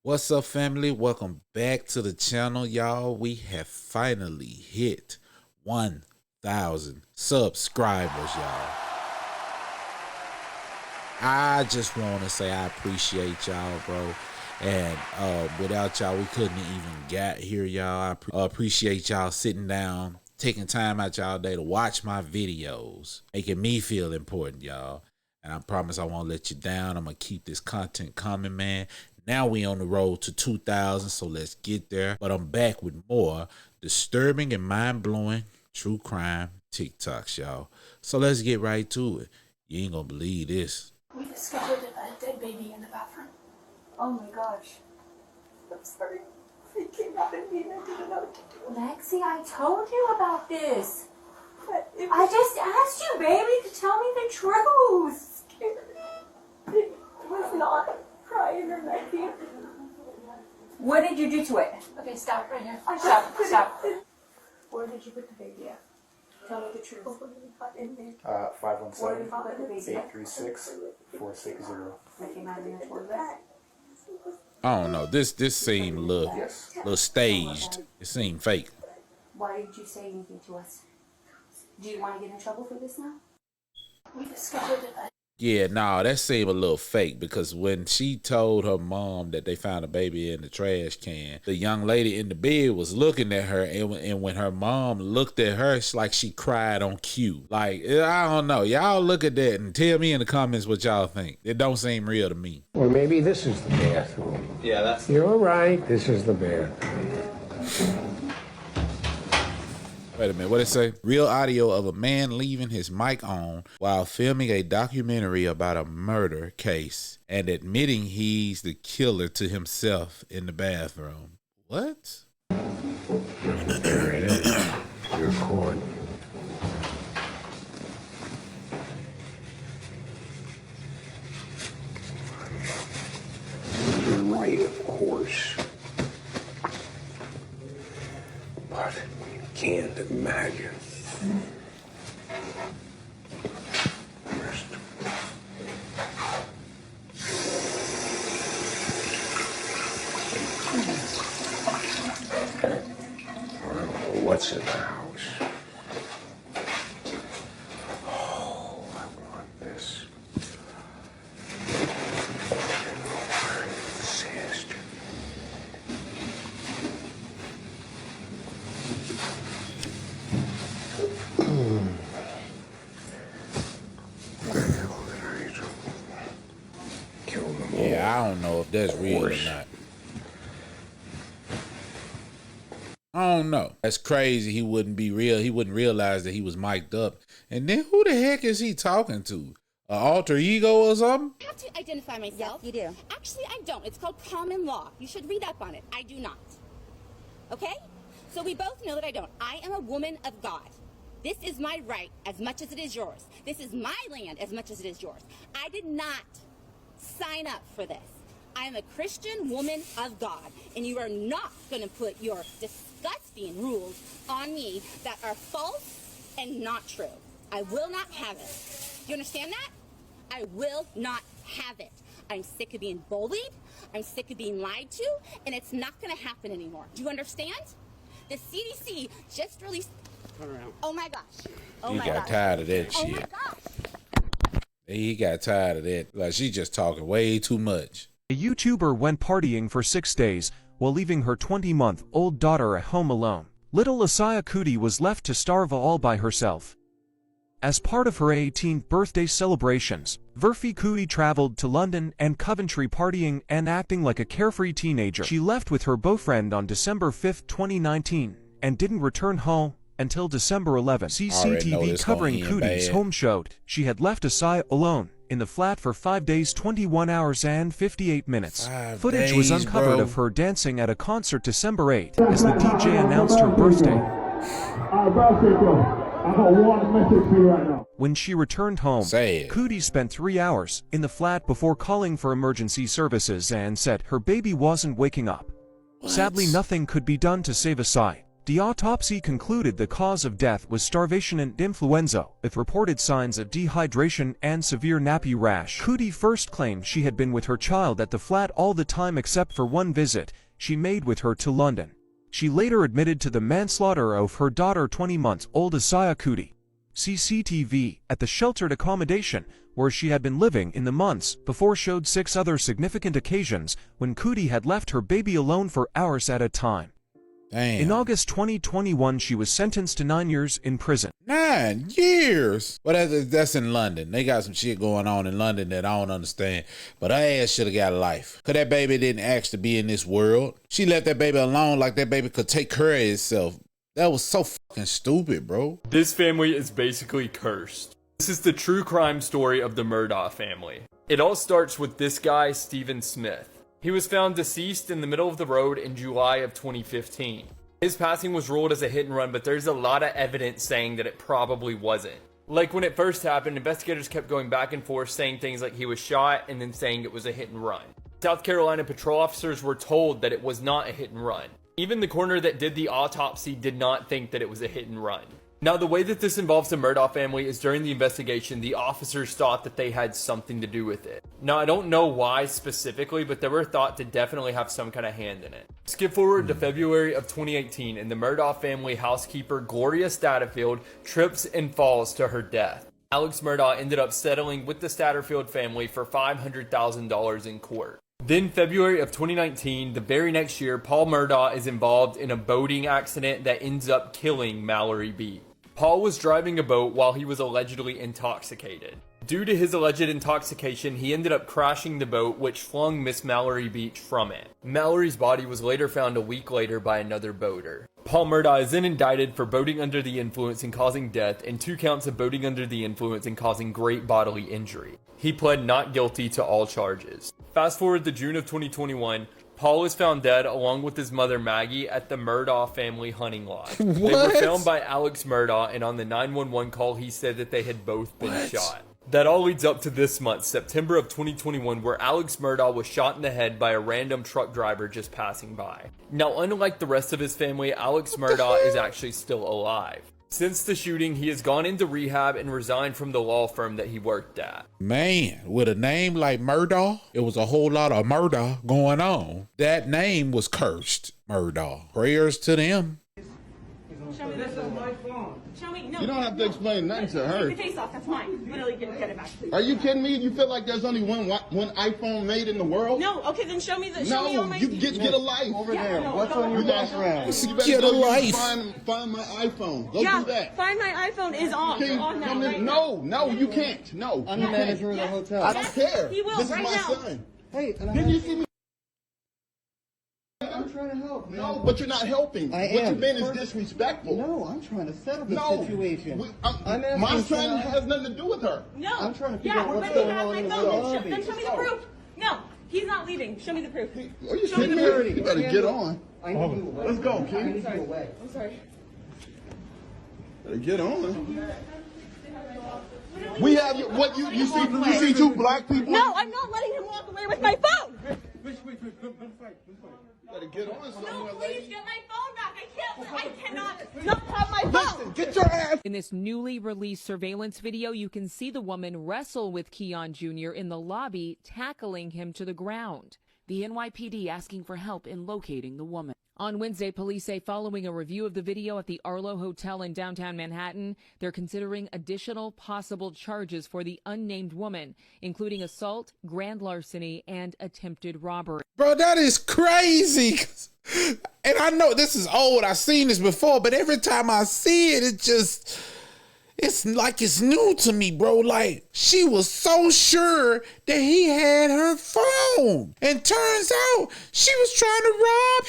What's up, family? Welcome back to the channel, y'all. We have finally hit 1,000 subscribers, y'all. I just want to say I appreciate y'all, bro. And without y'all, we couldn't even get here, y'all. I appreciate y'all sitting down, taking time out y'all day to watch my videos, making me feel important, y'all. And I promise I won't let you down. I'm going to keep this content coming, man. Now we on the road to 2,000, so let's get there. But I'm back with more disturbing and mind-blowing true crime TikToks, y'all. So let's get right to it. You ain't gonna believe this. We discovered a dead baby in the bathroom. Oh my gosh. I'm sorry. It came out in me and I didn't know what to do. Lexi, I told you about this. But it I just asked you, baby, to tell me the truth. was scared. It was not crying or nothing. What did you do to it? Okay, stop right here. Stop. Where did you put the baby at? Tell me the truth. What did you put in there? 517-836-460. That came out of your toilet? I don't know. This seemed a little staged. It seemed fake. Why didn't you say anything to us? Do you want to get in trouble for this now? We discovered a Yeah, no, that seemed a little fake because when she told her mom that they found a baby in the trash can, the young lady in the bed was looking at her, and when her mom looked at her, it's like she cried on cue. Like, I don't know. Y'all look at that and tell me in the comments what y'all think. It don't seem real to me. Or maybe this is the bathroom. Yeah, that's... You're right, this is the bathroom. Wait a minute, what it say? Real audio of a man leaving his mic on while filming a documentary about a murder case and admitting he's the killer to himself in the bathroom. What? There it is. You're caught. You're right, of course. But you can't imagine. First. Well, what's in the house? Oh, I want this. Disaster. Yeah, I don't know if that's real or not. I don't know. That's crazy. He wouldn't be real. He wouldn't realize that he was mic'd up. And then who the heck is he talking to? An alter ego or something? I have to identify myself. Yes, you do. Actually, I don't. It's called common law. You should read up on it. I do not. Okay? So we both know that I don't. I am a woman of God. This is my right as much as it is yours. This is my land as much as it is yours. I did not sign up for this. I am a Christian woman of God, and you are not going to put your disgusting rules on me that are false and not true. I will not have it. You understand that? I will not have it. I'm sick of being bullied. I'm sick of being lied to, and it's not going to happen anymore. Do you understand? The CDC just released... Oh my gosh. Oh He my got gosh. tired of that Oh shit. my gosh. He got tired of that. Like, she just talking way too much. A YouTuber went partying for 6 days while leaving her 20-month-old daughter at home alone. Little Asaya Kuti was left to starve all by herself. As part of her 18th birthday celebrations, Verfi Kuti traveled to London and Coventry partying and acting like a carefree teenager. She left with her boyfriend on December 5, 2019, and didn't return home until December 11. CCTV covering Kuti's home showed she had left Asaya alone in the flat for 5 days, 21 hours and 58 minutes. Footage was uncovered of her dancing at a concert December 8 as the DJ announced her birthday. I got one message for you right now. When she returned home, Kuti spent 3 hours in the flat before calling for emergency services and said her baby wasn't waking up. Sadly, nothing could be done to save Asai. The autopsy concluded the cause of death was starvation and influenza, with reported signs of dehydration and severe nappy rash. Cootie first claimed she had been with her child at the flat all the time except for one visit she made with her to London. She later admitted to the manslaughter of her daughter 20 months old Asaya Cootie. CCTV at the sheltered accommodation where she had been living in the months before showed 6 other significant occasions when Cootie had left her baby alone for hours at a time. Damn. In August 2021, she was sentenced to 9 years in prison. 9 years? Well, that's in London. They got some shit going on in London that I don't understand. But her ass should have got a life. Because that baby didn't ask to be in this world. She left that baby alone like that baby could take care of itself. That was so fucking stupid, bro. This family is basically cursed. This is the true crime story of the Murdaugh family. It all starts with this guy, Stephen Smith. He was found deceased in the middle of the road in July of 2015. His passing was ruled as a hit and run, but there's a lot of evidence saying that it probably wasn't. Like when it first happened, investigators kept going back and forth saying things like he was shot and then saying it was a hit and run. South Carolina patrol officers were told that it was not a hit and run. Even the coroner that did the autopsy did not think that it was a hit and run. Now, the way that this involves the Murdaugh family is during the investigation, the officers thought that they had something to do with it. Now, I don't know why specifically, but they were thought to definitely have some kind of hand in it. Skip forward to February of 2018, and the Murdaugh family housekeeper, Gloria Statterfield, trips and falls to her death. Alex Murdaugh ended up settling with the Statterfield family for $500,000 in court. Then February of 2019, the very next year, Paul Murdaugh is involved in a boating accident that ends up killing Mallory Beach. Paul was driving a boat while he was allegedly intoxicated. Due to his alleged intoxication, he ended up crashing the boat, which flung Miss Mallory Beach from it. Mallory's body was later found a week later by another boater. Paul Murdaugh is then indicted for boating under the influence and causing death, and 2 counts of boating under the influence and causing great bodily injury. He pled not guilty to all charges. Fast forward to June of 2021, Paul was found dead along with his mother Maggie at the Murdaugh family hunting lodge. They were found by Alex Murdaugh, and on the 911 call he said that they had both been shot. That all leads up to this month, September of 2021, where Alex Murdaugh was shot in the head by a random truck driver just passing by. Now, unlike the rest of his family, Alex Murdaugh is actually still alive. Since the shooting, he has gone into rehab and resigned from the law firm that he worked at. Man, with a name like Murdaugh, it was a whole lot of murder going on. That name was cursed, Murdaugh. Prayers to them. Show me this is my phone. Show me. No. You don't have to explain nothing to her. Take the case off. That's mine. Literally, get it back. Please. Are you kidding me? You feel like there's only one iPhone made in the world? No. Okay, then show me the. Show me all my you get a life over there. No, what's on your background? Get a life. Find my iPhone. Go do that. Find my iPhone is on. On now. Right no, you can't. No. I'm the manager of the hotel. I don't care. He will this right is my now. son. Hey, Didn't you see me? I'm trying to help, man. No, but you're not helping. I What am. you've been is disrespectful. No, I'm trying to settle the No. situation. I'm my asking son for- has nothing to do with her. No. I'm trying to figure out what's then going he has on my in the phone. lobby. Then show me the proof. No, he's not leaving. Show me the proof. Are you Show me kidding the me? proof. You better get on. I need you away. Let's go, I kid. need you away. I'm sorry. Better get on. We have you see 2 black people? No, I'm not letting him walk away with my phone. Better get on somewhere. No, please get my phone back. I cannot not have my phone. Listen, get your ass. In this newly released surveillance video, you can see the woman wrestle with Keon Jr. in the lobby, tackling him to the ground. The NYPD asking for help in locating the woman. On Wednesday, police say following a review of the video at the Arlo Hotel in downtown Manhattan, they're considering additional possible charges for the unnamed woman, including assault, grand larceny, and attempted robbery. Bro, that is crazy. And I know this is old. I've seen this before, but every time I see it, it's like it's new to me, bro. Like, she was so sure that he had her phone. And turns out she was trying to rob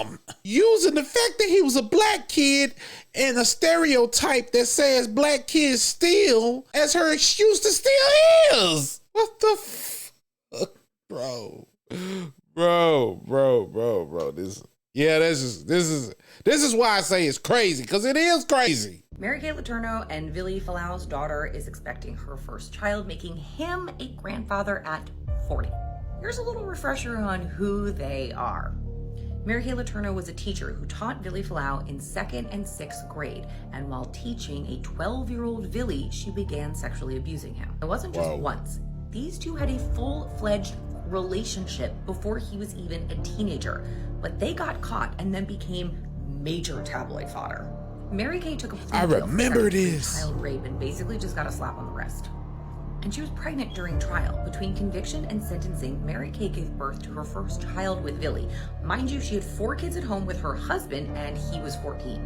him. Using the fact that he was a black kid and a stereotype that says black kids steal as her excuse to steal his. What the fuck, bro? Bro. This is why I say it's crazy, because it is crazy. Mary Kay Letourneau and Villy Falau's daughter is expecting her first child, making him a grandfather at 40. Here's a little refresher on who they are. Mary Kay Letourneau was a teacher who taught Villy Falau in 2nd and 6th grade, and while teaching a 12-year-old Villy, she began sexually abusing him. It wasn't just once. These two had a full-fledged relationship before he was even a teenager, but they got caught and then became major tabloid fodder. Mary Kay took a plea deal for child rape and basically just got a slap on the wrist. And she was pregnant during trial. Between conviction and sentencing, Mary Kay gave birth to her first child with Villy. Mind you, she had 4 kids at home with her husband, and he was 14.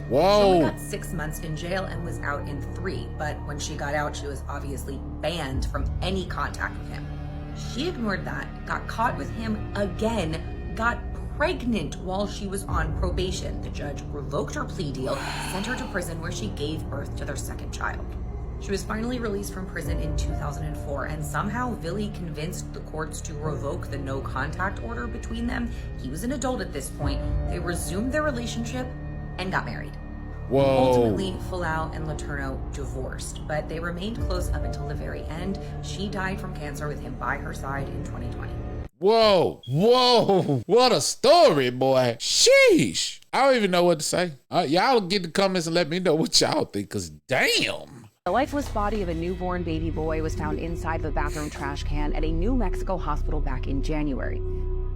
Whoa. She only got 6 months in jail and was out in 3, but when she got out, she was obviously banned from any contact with him. She ignored that, got caught with him again, got pregnant while she was on probation. The judge revoked her plea deal, sent her to prison where she gave birth to their second child. She was finally released from prison in 2004, and somehow Villy convinced the courts to revoke the no contact order between them. He was an adult at this point. They resumed their relationship and got married. Whoa. Ultimately, Falau and Letourneau divorced, but they remained close up until the very end. She died from cancer with him by her side in 2020. Whoa, whoa, what a story, boy. Sheesh. I don't even know what to say. Y'all get the comments and let me know what y'all think, because damn. The lifeless body of a newborn baby boy was found inside of a bathroom trash can at a New Mexico hospital back in January.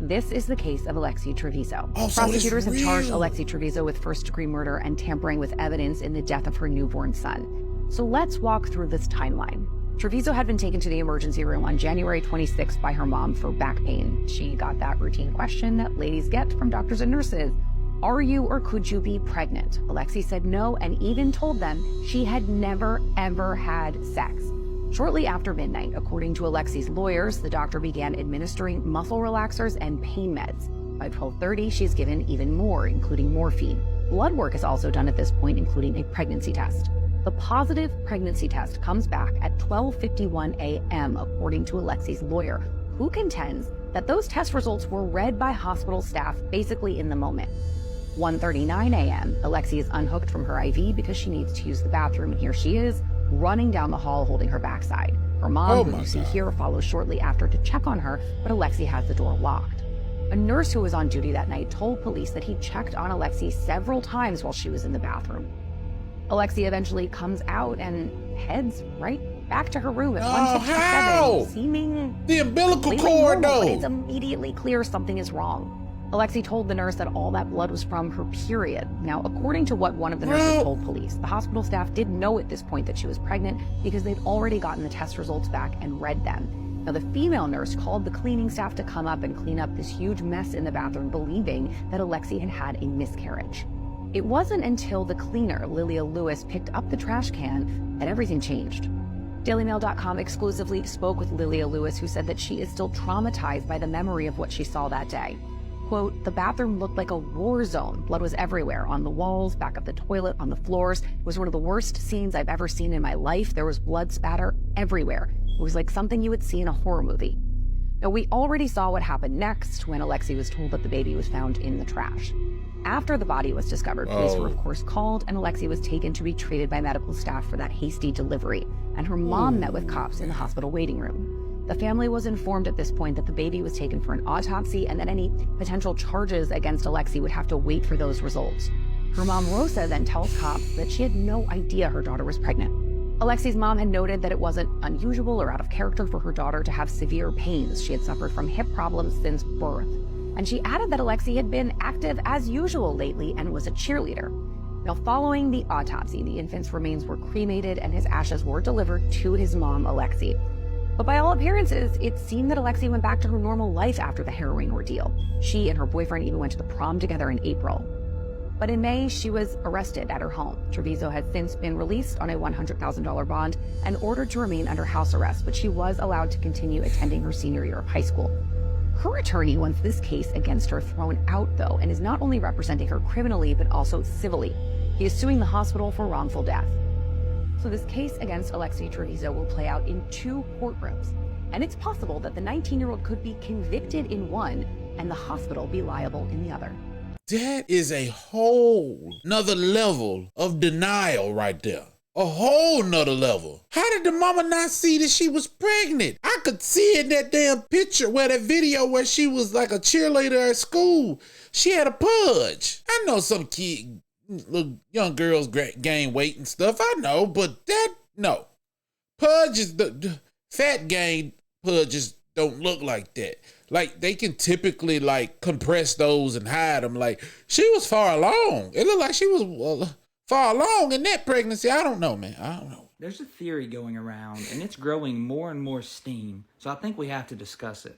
This is the case of Alexi Trevizo. Prosecutors have charged Alexi Trevizo with first-degree murder and tampering with evidence in the death of her newborn son. So let's walk through this timeline. Trevizo had been taken to the emergency room on January 26th by her mom for back pain. She got that routine question that ladies get from doctors and nurses. Are you or could you be pregnant? Alexi said no and even told them she had never, ever had sex. Shortly after midnight, according to Alexi's lawyers, the doctor began administering muscle relaxers and pain meds. By 12:30, she's given even more, including morphine. Blood work is also done at this point, including a pregnancy test. The positive pregnancy test comes back at 12:51 a.m., according to Alexi's lawyer, who contends that those test results were read by hospital staff basically in the moment. 1:39 a.m., Alexi is unhooked from her IV because she needs to use the bathroom, and here she is, running down the hall holding her backside. Her mom, who you see here, follows shortly after to check on her, but Alexi has the door locked. A nurse who was on duty that night told police that he checked on Alexi several times while she was in the bathroom. Alexi eventually comes out and heads right back to her room at 1:57, seeming the umbilical cord, normal, but it's immediately clear something is wrong. Alexi told the nurse that all that blood was from her period. Now, according to what one of the nurses told police, the hospital staff did know at this point that she was pregnant because they'd already gotten the test results back and read them. Now, the female nurse called the cleaning staff to come up and clean up this huge mess in the bathroom, believing that Alexi had had a miscarriage. It wasn't until the cleaner, Lilia Lewis, picked up the trash can that everything changed. DailyMail.com exclusively spoke with Lilia Lewis, who said that she is still traumatized by the memory of what she saw that day. Quote, the bathroom looked like a war zone. Blood was everywhere, on the walls, back of the toilet, on the floors. It was one of the worst scenes I've ever seen in my life. There was blood spatter everywhere. It was like something you would see in a horror movie. Now, we already saw what happened next when Alexi was told that the baby was found in the trash. After the body was discovered, police were of course called, and Alexi was taken to be treated by medical staff for that hasty delivery, and her mom met with cops in the hospital waiting room. The family was informed at this point that the baby was taken for an autopsy and that any potential charges against Alexi would have to wait for those results. Her mom, Rosa, then tells cops that she had no idea her daughter was pregnant. Alexi's mom had noted that it wasn't unusual or out of character for her daughter to have severe pains. She had suffered from hip problems since birth. And she added that Alexi had been active as usual lately and was a cheerleader. Now, following the autopsy, the infant's remains were cremated and his ashes were delivered to his mom, Alexi. But by all appearances, it seemed that Alexi went back to her normal life after the harrowing ordeal. She and her boyfriend even went to the prom together in April. But in May, she was arrested at her home. Trevizo had since been released on a $100,000 bond and ordered to remain under house arrest, but she was allowed to continue attending her senior year of high school. Her attorney wants this case against her thrown out, though, and is not only representing her criminally, but also civilly. He is suing the hospital for wrongful death. So this case against Alexi Trevizo will play out in 2 courtrooms, and it's possible that the 19-year-old could be convicted in one and the hospital be liable in the other. That is a whole nother level of denial right there. A whole nother level. How did the mama not see that she was pregnant? I I could see in that damn picture where that video where she was like a cheerleader at school. She had a pudge. I know some kid, little young girls gain weight and stuff. I know, but that, no. Pudge is the fat gain pudges don't look like that. Like, they can typically, like, compress those and hide them. Like, she was far along. It looked like she was far along in that pregnancy. I don't know, man. I don't know. There's a theory going around, and it's growing more and more steam, so I think we have to discuss it.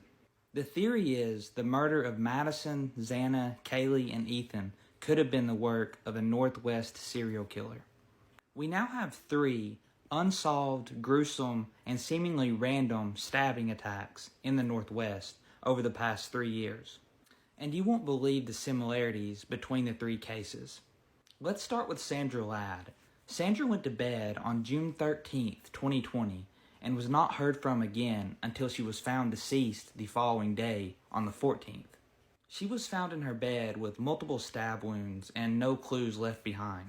The theory is the murder of Madison, Xana, Kaylee, and Ethan could have been the work of a Northwest serial killer. We now have 3 unsolved, gruesome, and seemingly random stabbing attacks in the Northwest over the past 3 years. And you won't believe the similarities between the 3 cases. Let's start with Sandra Ladd. Sandra went to bed on June 13th, 2020, and was not heard from again until she was found deceased the following day on the 14th. She was found in her bed with multiple stab wounds and no clues left behind.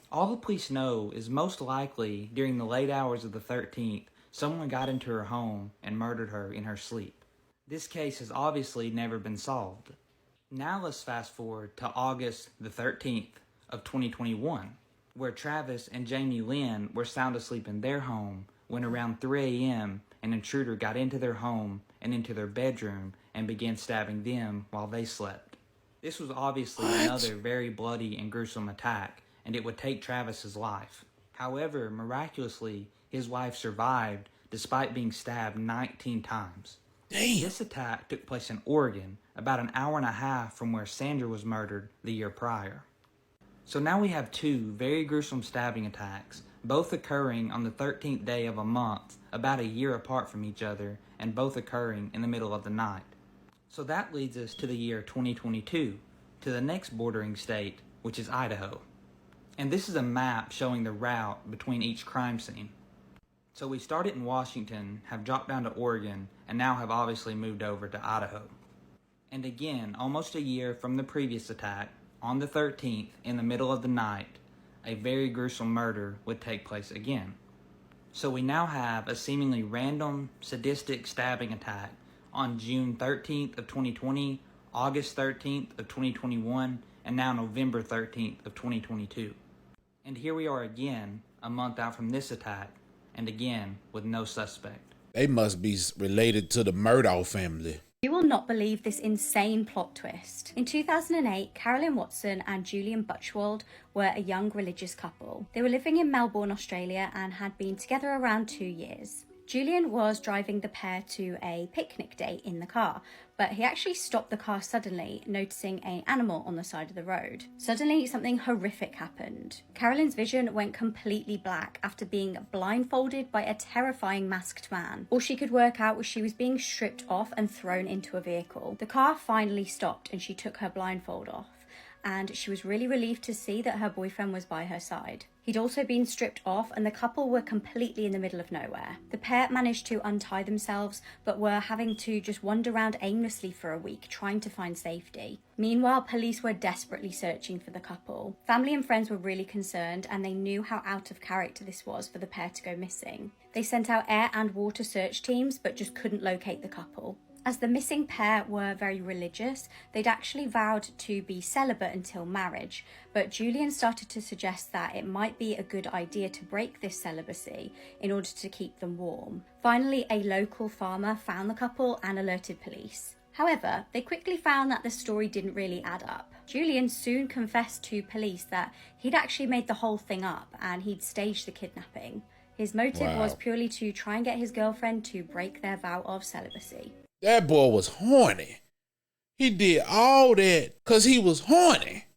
All the police know is most likely during the late hours of the 13th, someone got into her home and murdered her in her sleep. This case has obviously never been solved. Now let's fast forward to August the 13th of 2021, where Travis and Jamie Lynn were sound asleep in their home when around 3 a.m. an intruder got into their home and into their bedroom and began stabbing them while they slept. This was obviously another very bloody and gruesome attack, and it would take Travis's life. However, miraculously, his wife survived despite being stabbed 19 times. Damn. This attack took place in Oregon, about an hour and a half from where Sandra was murdered the year prior. So now we have 2 very gruesome stabbing attacks, both occurring on the 13th day of a month, about a year apart from each other, and both occurring in the middle of the night. So that leads us to the year 2022, to the next bordering state, which is Idaho. And this is a map showing the route between each crime scene. So we started in Washington, have dropped down to Oregon, and now have obviously moved over to Idaho. And again, almost a year from the previous attack, on the 13th, in the middle of the night, a very gruesome murder would take place again. So we now have a seemingly random, sadistic stabbing attack on June 13th of 2020, August 13th of 2021, and now November 13th of 2022. And here we are again, a month out from this attack, and again with no suspect. They must be related to the Murdaugh family. You will not believe this insane plot twist. In 2008, Carolyn Watson and Julian Butchwald were a young religious couple. They were living in Melbourne, Australia, and had been together around 2 years. Julian was driving the pair to a picnic date in the car, but he actually stopped the car suddenly, noticing an animal on the side of the road. Suddenly, something horrific happened. Carolyn's vision went completely black after being blindfolded by a terrifying masked man. All she could work out was she was being stripped off and thrown into a vehicle. The car finally stopped and she took her blindfold off, and she was really relieved to see that her boyfriend was by her side. He'd also been stripped off and the couple were completely in the middle of nowhere. The pair managed to untie themselves, but were having to just wander around aimlessly for a week, trying to find safety. Meanwhile, police were desperately searching for the couple. Family and friends were really concerned, and they knew how out of character this was for the pair to go missing. They sent out air and water search teams, but just couldn't locate the couple. As the missing pair were very religious, they'd actually vowed to be celibate until marriage, but Julian started to suggest that it might be a good idea to break this celibacy in order to keep them warm. Finally, a local farmer found the couple and alerted police. However, they quickly found that the story didn't really add up. Julian soon confessed to police that he'd actually made the whole thing up and he'd staged the kidnapping. His motive was purely to try and get his girlfriend to break their vow of celibacy. That boy was horny. He did all that because he was horny.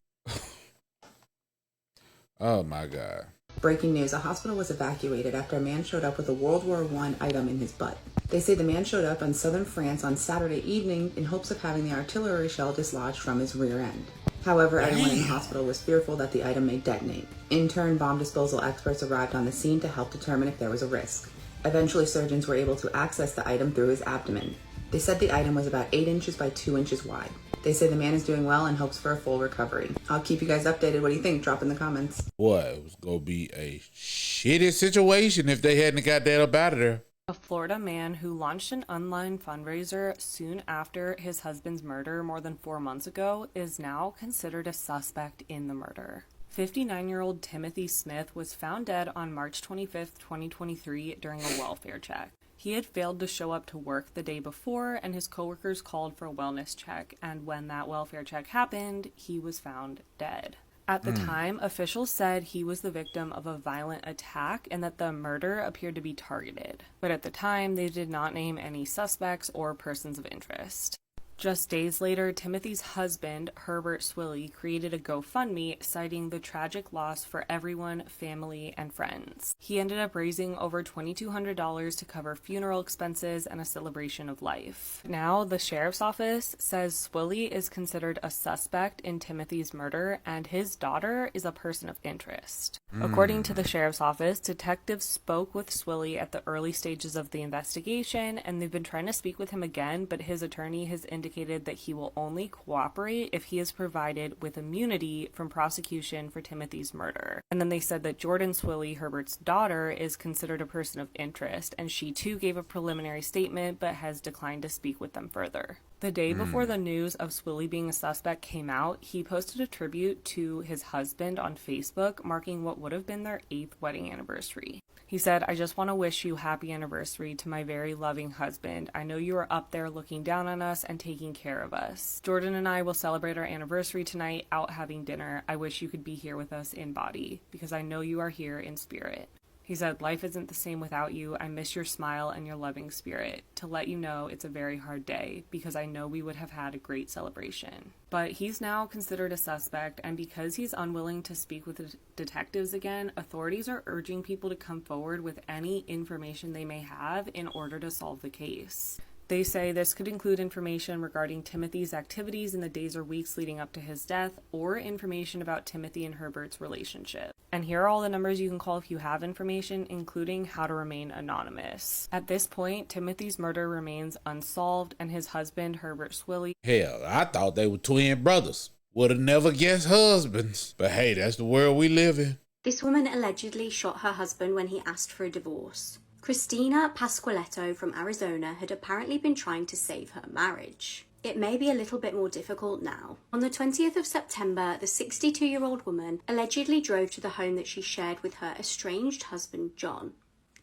Oh my God. Breaking news, a hospital was evacuated after a man showed up with a World War I item in his butt. They say the man showed up in southern France on Saturday evening in hopes of having the artillery shell dislodged from his rear end. However, everyone in the hospital was fearful that the item may detonate. In turn, bomb disposal experts arrived on the scene to help determine if there was a risk. Eventually, surgeons were able to access the item through his abdomen. They said the item was about 8 inches by 2 inches wide. They say the man is doing well and hopes for a full recovery. I'll keep you guys updated. What do you think? Drop in the comments. Boy, it was going to be a shitty situation if they hadn't got that up out of there. A Florida man who launched an online fundraiser soon after his husband's murder more than 4 months ago is now considered a suspect in the murder. 59-year-old Timothy Smith was found dead on March 25, 2023 during a welfare check. He had failed to show up to work the day before, and his coworkers called for a wellness check, and when that welfare check happened, he was found dead. At the time, officials said he was the victim of a violent attack and that the murder appeared to be targeted. But at the time, they did not name any suspects or persons of interest. Just days later, Timothy's husband, Herbert S1E11, created a GoFundMe citing the tragic loss for everyone, family, and friends. He ended up raising over $2,200 to cover funeral expenses and a celebration of life. Now, the sheriff's office says S1E11 is considered a suspect in Timothy's murder, and his daughter is a person of interest. According to the sheriff's office, detectives spoke with S1E11 at the early stages of the investigation, and they've been trying to speak with him again, but his attorney has indicated that he will only cooperate if he is provided with immunity from prosecution for Timothy's murder. And then they said that Jordan S1E11, Herbert's daughter, is considered a person of interest, and she too gave a preliminary statement but has declined to speak with them further. The day before the news of S1E11 being a suspect came out, he posted a tribute to his husband on Facebook, marking what would have been their 8th wedding anniversary. He said, "I just want to wish you happy anniversary to my very loving husband. I know you are up there looking down on us and taking care of us. Jordan and I will celebrate our anniversary tonight out having dinner. I wish you could be here with us in body, because I know you are here in spirit." He said, "Life isn't the same without you. I miss your smile and your loving spirit. To let you know it's a very hard day, because I know we would have had a great celebration." But he's now considered a suspect, and because he's unwilling to speak with the detectives again, authorities are urging people to come forward with any information they may have in order to solve the case. They say this could include information regarding Timothy's activities in the days or weeks leading up to his death, or information about Timothy and Herbert's relationship. And here are all the numbers you can call if you have information, including how to remain anonymous. At this point, Timothy's murder remains unsolved, and his husband, Herbert S1E11... Hell, I thought they were twin brothers. Would have never guessed husbands. But hey, that's the world we live in. This woman allegedly shot her husband when he asked for a divorce. Christina Pasqualetto from Arizona had apparently been trying to save her marriage. It may be a little bit more difficult now. On the 20th of September, the 62-year-old woman allegedly drove to the home that she shared with her estranged husband, John.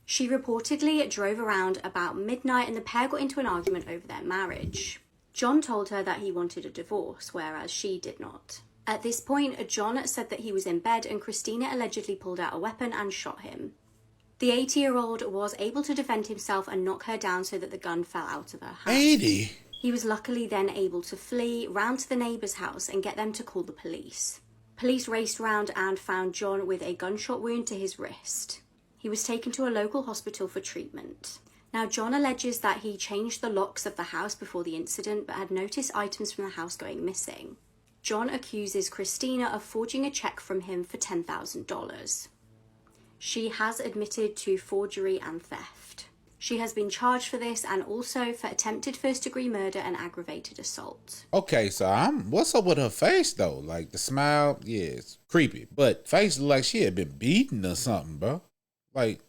She reportedly drove around about midnight, and the pair got into an argument over their marriage. John told her that he wanted a divorce, whereas she did not. At this point, John said that he was in bed, and Christina allegedly pulled out a weapon and shot him. The 80-year-old was able to defend himself and knock her down so that the gun fell out of her hand. 80? He was luckily then able to flee round to the neighbour's house and get them to call the police. Police raced round and found John with a gunshot wound to his wrist. He was taken to a local hospital for treatment. Now, John alleges that he changed the locks of the house before the incident but had noticed items from the house going missing. John accuses Christina of forging a cheque from him for $10,000. She has admitted to forgery and theft. She has been charged for this and also for attempted first-degree murder and aggravated assault. Okay, so what's up with her face though? Like the smile, yeah, it's creepy. But face look like she had been beaten or something, bro. Like,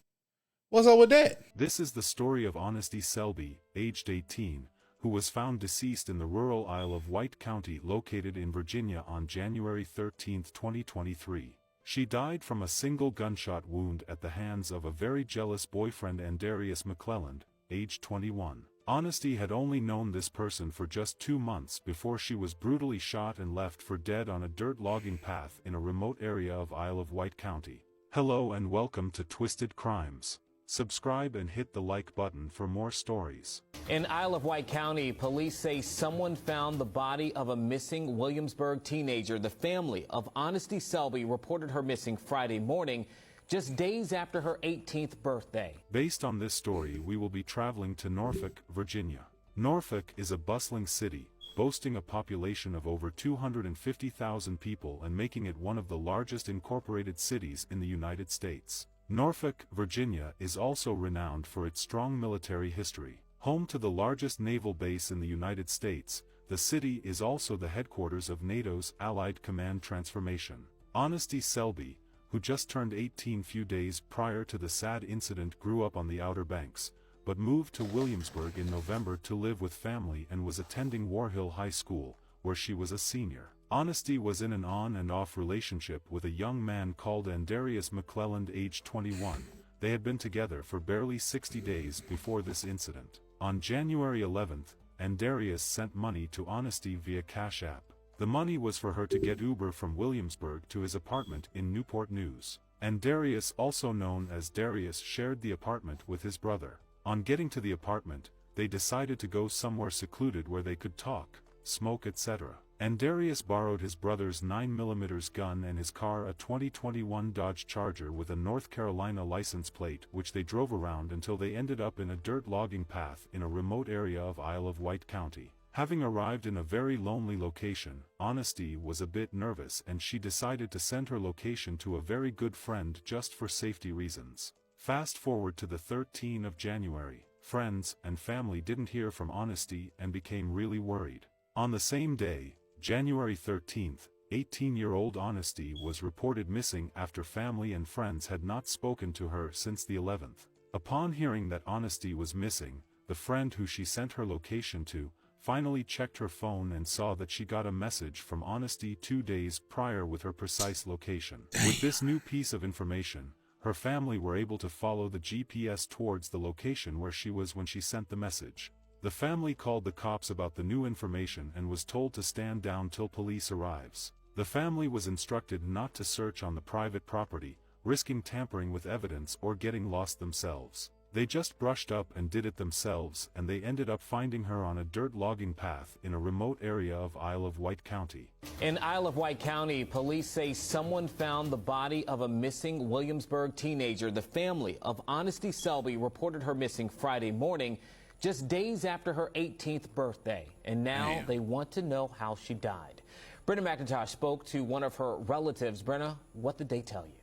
what's up with that? This is the story of Honesty Selby, aged 18, who was found deceased in the rural Isle of Wight County located in Virginia on January 13, 2023. She died from a single gunshot wound at the hands of a very jealous boyfriend, Andarius McClelland, age 21. Honesty had only known this person for just 2 months before she was brutally shot and left for dead on a dirt logging path in a remote area of Isle of Wight County. Hello and welcome to Twisted Crimes. Subscribe and hit the like button for more stories. In Isle of Wight County, police say someone found the body of a missing Williamsburg teenager. The family of Honesty Selby reported her missing Friday morning, just days after her 18th birthday. Based on this story, we will be traveling to Norfolk, Virginia. Norfolk is a bustling city, boasting a population of over 250,000 people and making it one of the largest incorporated cities in the United States. Norfolk, Virginia is also renowned for its strong military history. Home to the largest naval base in the United States, the city is also the headquarters of NATO's Allied Command Transformation. Honesty Selby, who just turned 18 few days prior to the sad incident, grew up on the Outer Banks, but moved to Williamsburg in November to live with family and was attending War Hill High School, where she was a senior. Honesty was in an on and off relationship with a young man called Andarius McClelland, aged 21. They had been together for barely 60 days before this incident. On January 11th, Andarius sent money to Honesty via Cash App. The money was for her to get Uber from Williamsburg to his apartment in Newport News. Andarius, also known as Darius, shared the apartment with his brother. On getting to the apartment, they decided to go somewhere secluded where they could talk, smoke, etc. Andarius borrowed his brother's 9mm gun and his car, a 2021 Dodge Charger with a North Carolina license plate, which they drove around until they ended up in a dirt logging path in a remote area of Isle of Wight County. Having arrived in a very lonely location, Honesty was a bit nervous and she decided to send her location to a very good friend just for safety reasons. Fast forward to the 13th of January, friends and family didn't hear from Honesty and became really worried. On the same day, January 13th, 18-year-old Honesty was reported missing after family and friends had not spoken to her since the 11th. Upon hearing that Honesty was missing, the friend who she sent her location to finally checked her phone and saw that she got a message from Honesty 2 days prior with her precise location. With this new piece of information, her family were able to follow the GPS towards the location where she was when she sent the message. The family called the cops about the new information and was told to stand down till police arrives. The family was instructed not to search on the private property, risking tampering with evidence or getting lost themselves. They just brushed up and did it themselves, and they ended up finding her on a dirt logging path in a remote area of Isle of Wight County. In Isle of Wight County, police say someone found the body of a missing Williamsburg teenager. The family of Honesty Selby reported her missing Friday morning, just days after her 18th birthday. And now they want to know how she died. Brenna McIntosh spoke to one of her relatives. Brenna, what did they tell you?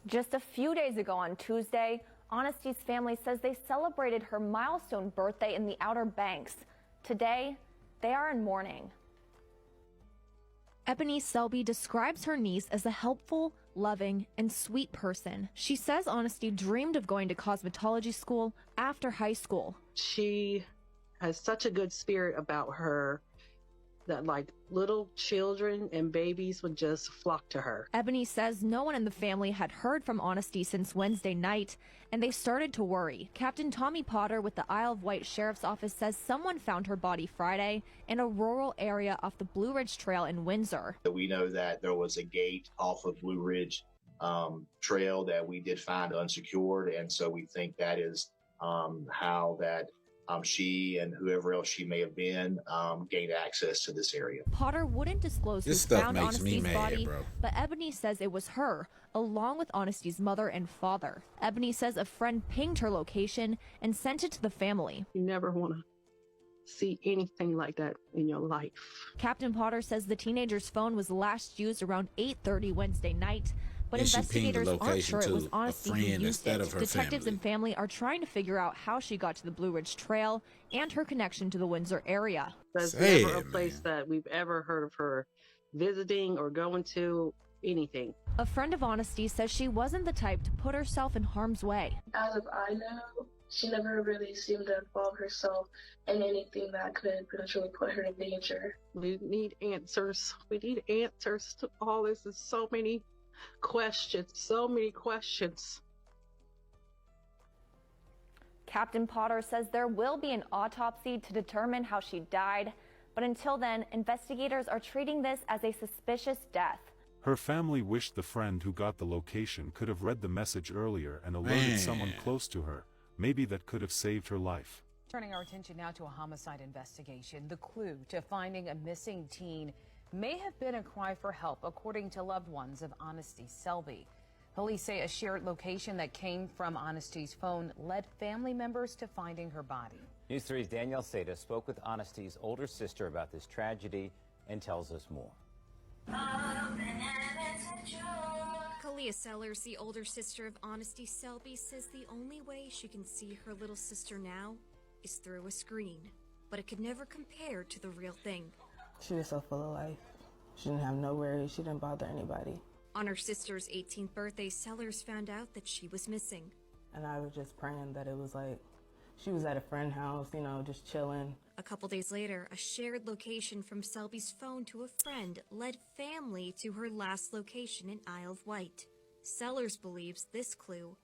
Just a few days ago on Tuesday, Honesty's family says they celebrated her milestone birthday in the Outer Banks. Today, they are in mourning. Ebony Selby describes her niece as a helpful, loving, and sweet person. She says Honesty dreamed of going to cosmetology school after high school. She has such a good spirit about her that like little children and babies would just flock to her. Ebony says no one in the family had heard from Honesty since Wednesday night, and they started to worry. Captain Tommy Potter with the Isle of Wight Sheriff's Office says someone found her body Friday in a rural area off the Blue Ridge Trail in Windsor. We know that there was a gate off of Blue Ridge Trail that we did find unsecured, and so we think that is how that she and whoever else she may have been gained access to this area. Potter wouldn't disclose who found Honesty's body, but Ebony says it was her, along with Honesty's mother and father. Ebony says a friend pinged her location and sent it to the family. You never want to see anything like that in your life. Captain Potter says the teenager's phone was last used around 8:30 Wednesday night. But investigators aren't sure it was Honesty who used it. Detectives and family are trying to figure out how she got to the Blue Ridge Trail and her connection to the Windsor area. There's never a place that we've ever heard of her visiting or going to, anything. A friend of Honesty says she wasn't the type to put herself in harm's way. As of I know, she never really seemed to involve herself in anything that could potentially put her in danger. We need answers. We need answers to all this. There's so many questions. Captain Potter says there will be an autopsy to determine how she died, but until then, investigators are treating this as a suspicious death. Her family wished the friend who got the location could have read the message earlier and alerted someone close to her. Maybe that could have saved her life. Turning our attention now to a homicide investigation. The clue to finding a missing teen may have been a cry for help, according to loved ones of Honesty Selby. Police say a shared location that came from Honesty's phone led family members to finding her body. News 3's Danielle Seda spoke with Honesty's older sister about this tragedy and tells us more. Kalia Sellers, the older sister of Honesty Selby, says the only way she can see her little sister now is through a screen, but it could never compare to the real thing. She was so full of life. She didn't have no worries. She didn't bother anybody. On her sister's 18th birthday, Sellers found out that she was missing. And I was just praying that it was like she was at a friend's house, you know, just chilling. A couple days later, a shared location from Selby's phone to a friend led family to her last location in Isle of Wight. Sellers believes this clue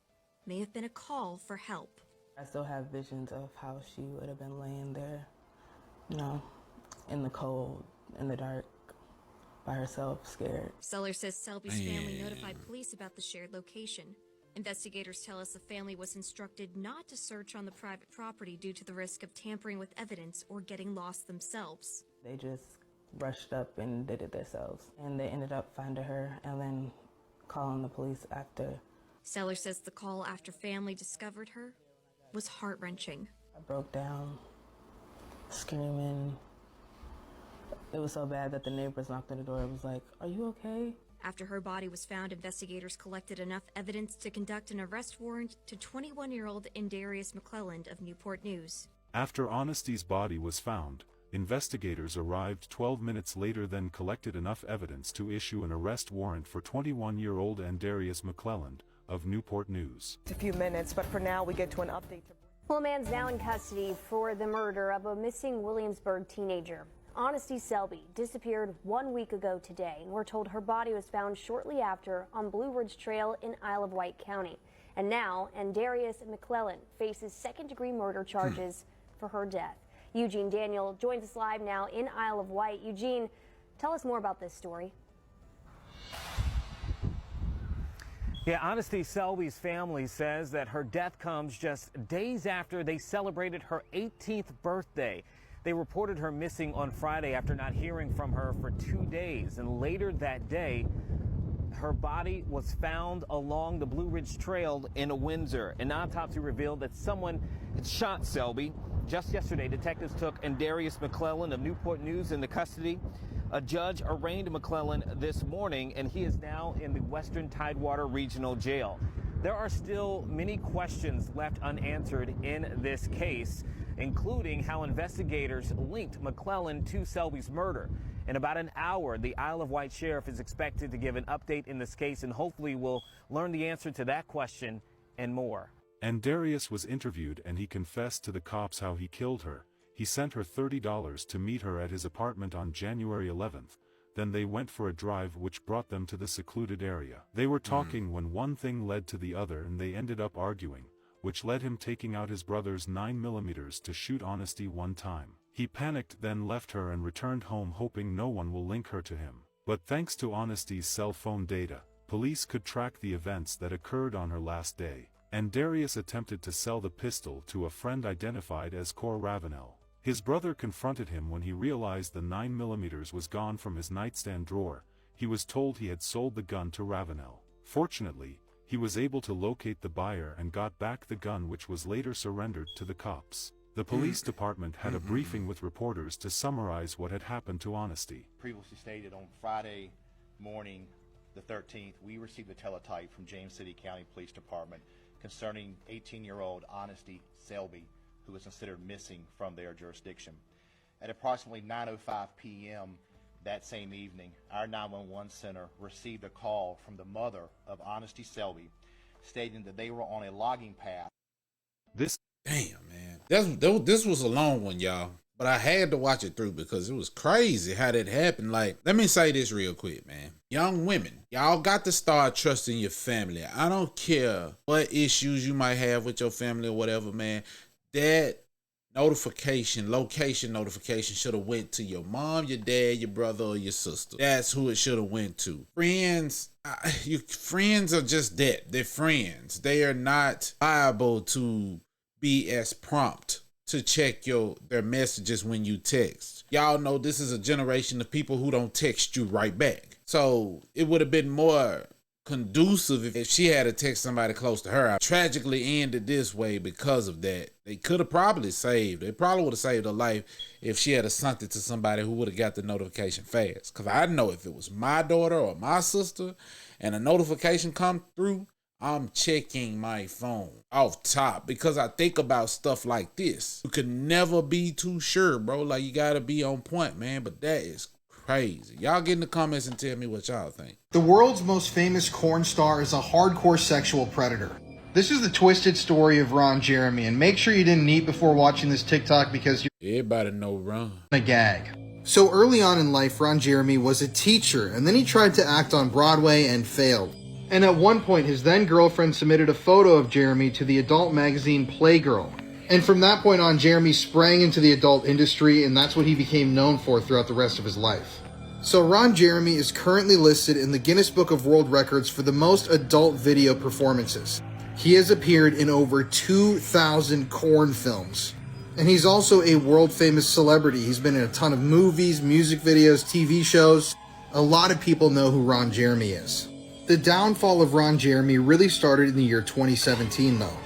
may have been a call for help. I still have visions of how she would have been laying there, you know, in the cold, in the dark, by herself, scared. Sellers says Selby's family notified police about the shared location. Investigators tell us the family was instructed not to search on the private property due to the risk of tampering with evidence or getting lost themselves. They just rushed up and did it themselves. And they ended up finding her and then calling the police after. Sellers says the call after family discovered her was heart-wrenching. I broke down, screaming. It was so bad that the neighbors knocked on the door. It was like, "Are you okay?" After her body was found, investigators collected enough evidence to conduct an arrest warrant to 21-year-old Indarius McClelland of Newport News. After Honesty's body was found, investigators arrived 12 minutes later, then collected enough evidence to issue an arrest warrant for 21-year-old Indarius McClelland of Newport News. A few minutes, but for now we get to an update. Well, a man's now in custody for the murder of a missing Williamsburg teenager. Honesty Selby disappeared 1 week ago today, and we're told her body was found shortly after on Blue Ridge Trail in Isle of Wight County. And now, Indarius McClelland faces second-degree murder charges for her death. Eugene Daniel joins us live now in Isle of Wight. Eugene, tell us more about this story. Yeah, Honesty Selby's family says that her death comes just days after they celebrated her 18th birthday. They reported her missing on Friday after not hearing from her for 2 days. And later that day, her body was found along the Blue Ridge Trail in Windsor. An autopsy revealed that someone had shot Selby. Just yesterday, detectives took Indarius McClelland of Newport News into custody. A judge arraigned McClelland this morning, and he is now in the Western Tidewater Regional Jail. There are still many questions left unanswered in this case, including how investigators linked McClelland to Selby's murder. In about an hour, the Isle of Wight sheriff is expected to give an update in this case, and hopefully we'll learn the answer to that question and more. Indarius was interviewed, and he confessed to the cops how he killed her. He sent her $30 to meet her at his apartment on January 11th. Then they went for a drive which brought them to the secluded area. They were talking when one thing led to the other, and they ended up arguing, which led him taking out his brother's 9mm to shoot Honesty one time. He panicked, then left her and returned home hoping no one will link her to him. But thanks to Honesty's cell phone data, police could track the events that occurred on her last day. Indarius attempted to sell the pistol to a friend identified as Cor Ravenel. His brother confronted him when he realized the 9mm was gone from his nightstand drawer. He was told he had sold the gun to Ravenel. Fortunately, he was able to locate the buyer and got back the gun, which was later surrendered to the cops. The police department had a briefing with reporters to summarize what had happened to Honesty. Previously stated, on Friday morning, the 13th, we received a teletype from James City County Police Department concerning 18-year-old Honesty Selby, who was considered missing from their jurisdiction. At approximately 9:05 p.m. that same evening, our 911 center received a call from the mother of Honesty Selby stating that they were on a logging path. Damn, man. This was a long one, y'all. But I had to watch it through because it was crazy how that happened. Like, let me say this real quick, man. Young women, y'all got to start trusting your family. I don't care what issues you might have with your family or whatever, man. That location notification should have went to your mom, your dad, your brother, or your sister. That's who it should have went to. Friends, friends are just that. They're friends. They are not liable to be as prompt to check their messages when you text. Y'all know this is a generation of people who don't text you right back. So it would have been more conducive if she had to text somebody close to her. Tragically ended this way because of that. They could have probably saved. They probably would have saved her life if she had sent it to somebody who would have got the notification fast. Because I know if it was my daughter or my sister and a notification come through, I'm checking my phone off top because I think about stuff like this. You can never be too sure, bro. Like, you got to be on point, man. But that is crazy. Y'all get in the comments and tell me what y'all think. The world's most famous corn star is a hardcore sexual predator. This is the twisted story of Ron Jeremy, and make sure you didn't eat before watching this TikTok because everybody know Ron. A gag. So early on in life, Ron Jeremy was a teacher, and then he tried to act on Broadway and failed. And at one point, his then girlfriend submitted a photo of Jeremy to the adult magazine Playgirl. And from that point on, Jeremy sprang into the adult industry, and that's what he became known for throughout the rest of his life. So Ron Jeremy is currently listed in the Guinness Book of World Records for the most adult video performances. He has appeared in over 2,000 Korn films. And he's also a world-famous celebrity. He's been in a ton of movies, music videos, TV shows. A lot of people know who Ron Jeremy is. The downfall of Ron Jeremy really started in the year 2017, though.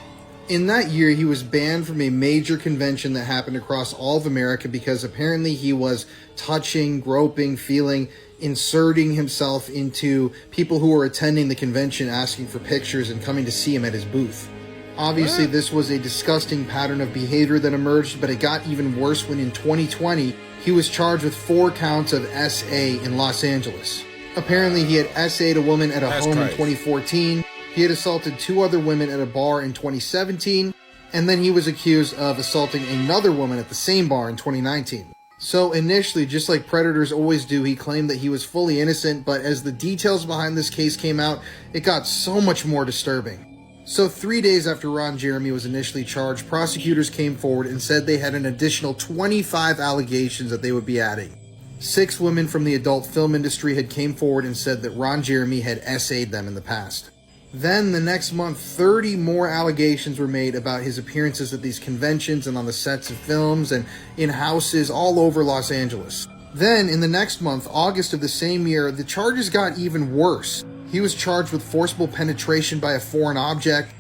In that year, he was banned from a major convention that happened across all of America because apparently he was touching, groping, feeling, inserting himself into people who were attending the convention, asking for pictures and coming to see him at his booth. Obviously, this was a disgusting pattern of behavior that emerged, but it got even worse when in 2020, he was charged with 4 counts of SA in Los Angeles. Apparently, he had SA'd a woman at a home in 2014. He had assaulted 2 other women at a bar in 2017, and then he was accused of assaulting another woman at the same bar in 2019. So initially, just like predators always do, he claimed that he was fully innocent, but as the details behind this case came out, it got so much more disturbing. So 3 days after Ron Jeremy was initially charged, prosecutors came forward and said they had an additional 25 allegations that they would be adding. 6 women from the adult film industry had came forward and said that Ron Jeremy had SA'd them in the past. Then the next month, 30 more allegations were made about his appearances at these conventions and on the sets of films and in houses all over Los Angeles. Then in the next month, August of the same year, the charges got even worse. He was charged with forcible penetration by a foreign object,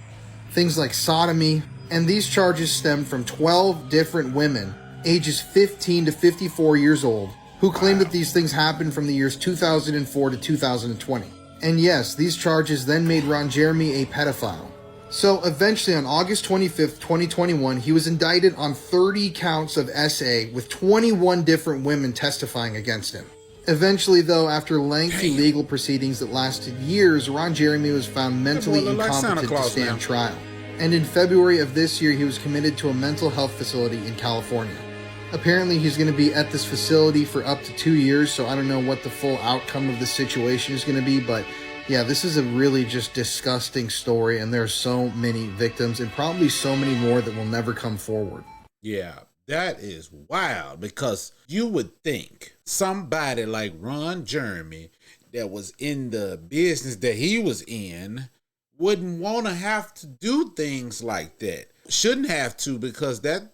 things like sodomy, and these charges stemmed from 12 different women, ages 15 to 54 years old, who claimed that these things happened from the years 2004 to 2020. And yes, these charges then made Ron Jeremy a pedophile. So eventually on August 25th, 2021, he was indicted on 30 counts of SA with 21 different women testifying against him. Eventually, though, after lengthy legal proceedings that lasted years, Ron Jeremy was found mentally incompetent to stand trial. And in February of this year, he was committed to a mental health facility in California. Apparently, he's going to be at this facility for up to 2 years, so I don't know what the full outcome of the situation is going to be, but yeah, this is a really just disgusting story, and there are so many victims, and probably so many more that will never come forward. Yeah, that is wild, because you would think somebody like Ron Jeremy that was in the business that he was in wouldn't want to have to do things like that. Shouldn't have to, because that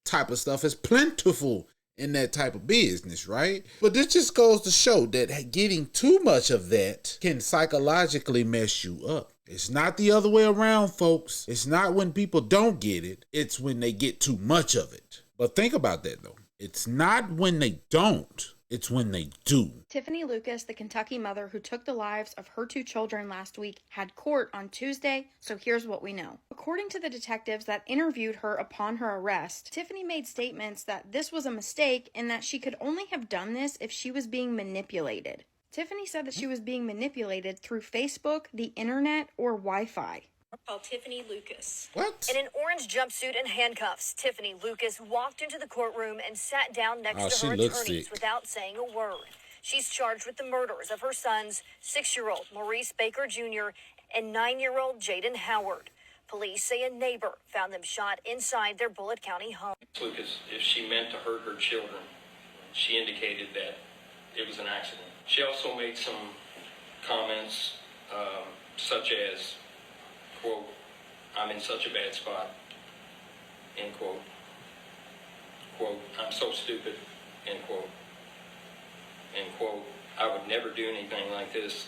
type of stuff is plentiful in that type of business, right? But this just goes to show that getting too much of that can psychologically mess you up. It's not the other way around, folks. It's not when people don't get it. It's when they get too much of it. But think about that, though. It's not when they don't. It's when they do. Tiffany Lucas, the Kentucky mother who took the lives of her 2 children last week, had court on Tuesday, so here's what we know. According to the detectives that interviewed her upon her arrest, Tiffany made statements that this was a mistake and that she could only have done this if she was being manipulated. Tiffany said that she was being manipulated through Facebook, the internet, or Wi-Fi. Called Tiffany Lucas. What? In an orange jumpsuit and handcuffs, Tiffany Lucas walked into the courtroom and sat down next to her attorneys without saying a word. She's charged with the murders of her sons, 6-year-old Maurice Baker Jr. and 9-year-old Jaden Howard. Police say a neighbor found them shot inside their Bullitt County home. Lucas, if she meant to hurt her children, she indicated that it was an accident. She also made some comments such as, quote, "I'm in such a bad spot," end quote. Quote, "I'm so stupid," end quote. End quote, "I would never do anything like this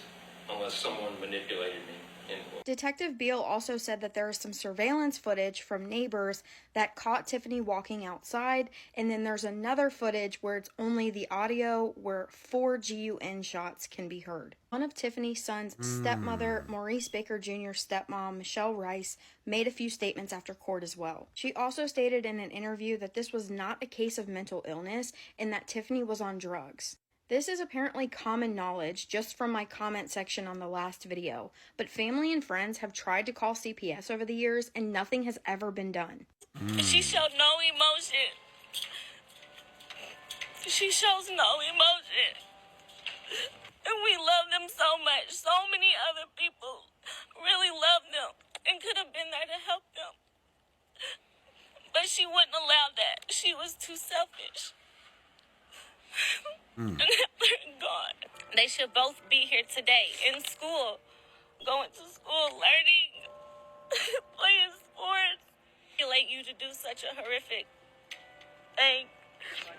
unless someone manipulated me," end quote. Detective Beal also said that there is some surveillance footage from neighbors that caught Tiffany walking outside, and then there's another footage where it's only the audio where 4 GUN shots can be heard. One of Tiffany's son's stepmother, Maurice Baker Jr.'s stepmom, Michelle Rice, made a few statements after court as well. She also stated in an interview that this was not a case of mental illness and that Tiffany was on drugs. This is apparently common knowledge just from my comment section on the last video, but family and friends have tried to call CPS over the years and nothing has ever been done. She showed no emotion. She shows no emotion. And we love them so much. So many other people really love them and could have been there to help them. But she wouldn't allow that. She was too selfish. And they're gone. They should both be here today in school, going to school, learning, playing sports. Manipulate you to do such a horrific thing.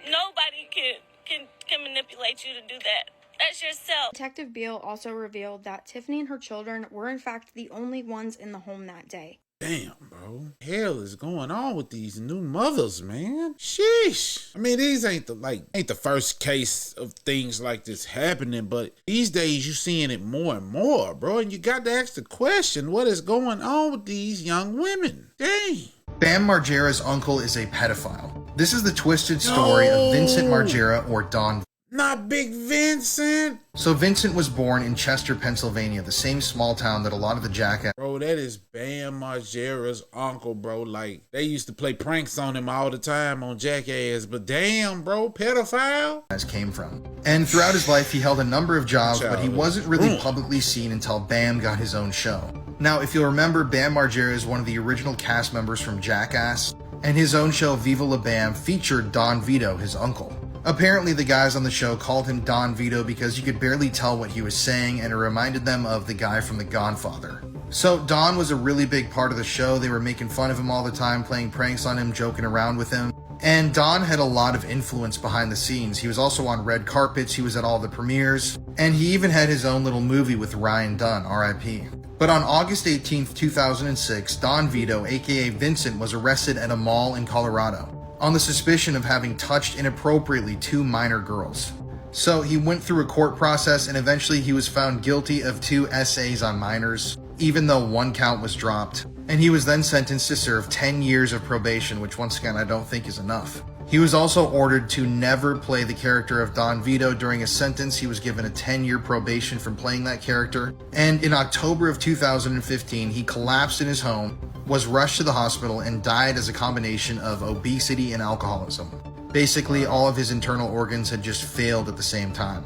Nobody can manipulate you to do that. That's yourself. Detective Beale also revealed that Tiffany and her children were in fact the only ones in the home that day. Damn, bro. Hell is going on with these new mothers, man. Sheesh. I mean, these ain't the first case of things like this happening, but these days you seeing it more and more, bro. And you got to ask the question, what is going on with these young women? Dang. Bam Margera's uncle is a pedophile. This is the twisted story of Vincent Margera, or Don. Not Big Vincent. So Vincent was born in Chester, Pennsylvania, the same small town that a lot of the jackass. Bro, that is Bam Margera's uncle, bro. Like, they used to play pranks on him all the time on Jackass, but damn, bro, pedophile? Came from. And throughout his life, he held a number of jobs, but he wasn't really publicly seen until Bam got his own show. Now, if you'll remember, Bam Margera is one of the original cast members from Jackass, and his own show, Viva La Bam, featured Don Vito, his uncle. Apparently, the guys on the show called him Don Vito because you could barely tell what he was saying, and it reminded them of the guy from The Godfather. So Don was a really big part of the show. They were making fun of him all the time, playing pranks on him, joking around with him. And Don had a lot of influence behind the scenes. He was also on red carpets, he was at all the premieres, and he even had his own little movie with Ryan Dunn, R.I.P. But on August 18th, 2006, Don Vito, aka Vincent, was arrested at a mall in Colorado on the suspicion of having touched inappropriately 2 minor girls. So he went through a court process and eventually he was found guilty of 2 essays on minors, even though 1 count was dropped. And he was then sentenced to serve 10 years of probation, which once again I don't think is enough. He was also ordered to never play the character of Don Vito during his sentence. He was given a 10-year probation from playing that character. And in October of 2015, he collapsed in his home, was rushed to the hospital, and died as a combination of obesity and alcoholism. Basically, all of his internal organs had just failed at the same time.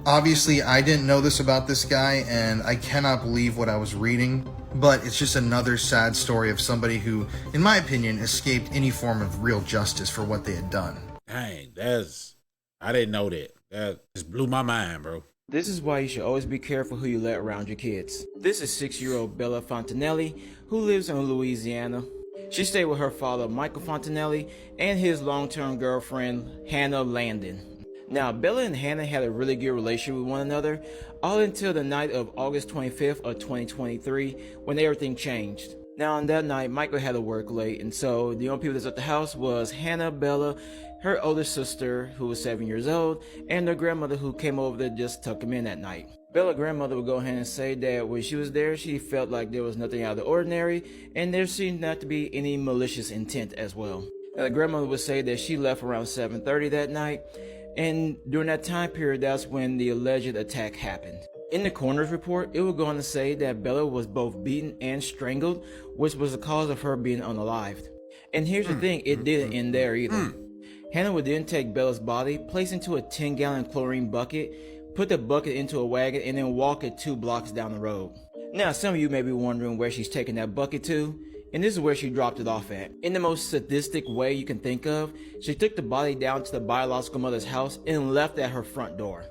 Obviously, I didn't know this about this guy, and I cannot believe what I was reading, but it's just another sad story of somebody who, in my opinion, escaped any form of real justice for what they had done. Dang, I didn't know that. That just blew my mind, bro. This is why you should always be careful who you let around your kids. This is 6-year-old Bella Fontanelli, who lives in Louisiana. She stayed with her father, Michael Fontanelli, and his long-term girlfriend, Hannah Landon. Now, Bella and Hannah had a really good relationship with one another, all until the night of August 25th of 2023, when everything changed. Now, on that night, Michael had to work late, and so the only people that was at the house was Hannah, Bella, her older sister, who was 7 years old, and their grandmother, who came over to just tuck him in that night. Bella's grandmother would go ahead and say that when she was there, she felt like there was nothing out of the ordinary, and there seemed not to be any malicious intent as well. Now, the grandmother would say that she left around 7:30 that night, and during that time period, that's when the alleged attack happened. In the coroner's report, it would go on to say that Bella was both beaten and strangled, which was the cause of her being unalived. And here's the thing, it didn't end there either. Hannah would then take Bella's body, place it into a 10-gallon chlorine bucket, put the bucket into a wagon, and then walk it 2 blocks down the road. Now, some of you may be wondering where she's taking that bucket to, and this is where she dropped it off at. In the most sadistic way you can think of, she took the body down to the biological mother's house and left at her front door.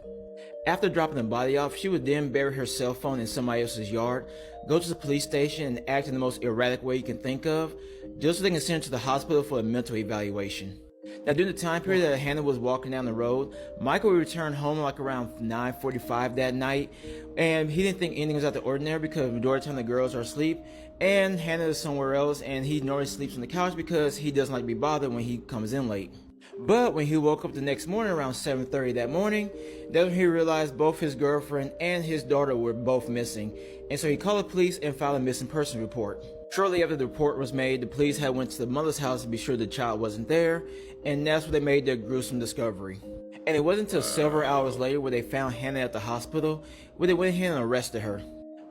After dropping the body off, she would then bury her cell phone in somebody else's yard, go to the police station and act in the most erratic way you can think of, just so they can send her to the hospital for a mental evaluation. Now, during the time period that Hannah was walking down the road, Michael would return home like around 9:45 that night, and he didn't think anything was out of the ordinary because the majority of the time the girls are asleep, and Hannah is somewhere else, and he normally sleeps on the couch because he doesn't like to be bothered when he comes in late. But when he woke up the next morning around 7:30 that morning, that's when he realized both his girlfriend and his daughter were both missing, and so he called the police and filed a missing person report. Shortly after the report was made, the police had went to the mother's house to be sure the child wasn't there, and that's when they made their gruesome discovery. And it wasn't until several hours later where they found Hannah at the hospital, where they went ahead and arrested her.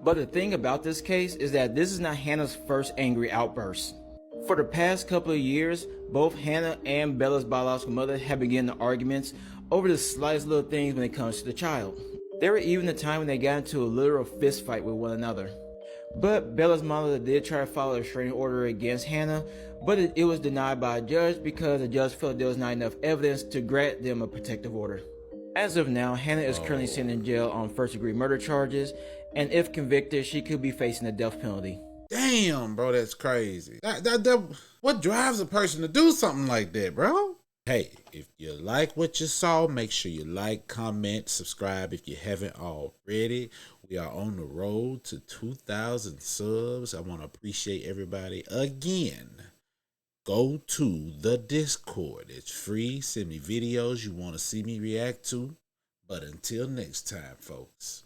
But the thing about this case is that this is not Hannah's first angry outburst. For the past couple of years, both Hannah and Bella's biological mother have been getting into arguments over the slightest little things when it comes to the child. There were even a time when they got into a literal fist fight with one another. But Bella's mother did try to file a restraining order against Hannah, but it was denied by a judge because the judge felt there was not enough evidence to grant them a protective order. As of now, Hannah is currently sitting in jail on first-degree murder charges, and if convicted, she could be facing the death penalty. Damn, bro, that's crazy. What drives a person to do something like that, bro? Hey, if you like what you saw, make sure you like, comment, subscribe if you haven't already. We are on the road to 2,000 subs. I want to appreciate everybody again. Go to the Discord. It's free. Send me videos you want to see me react to. But until next time, folks.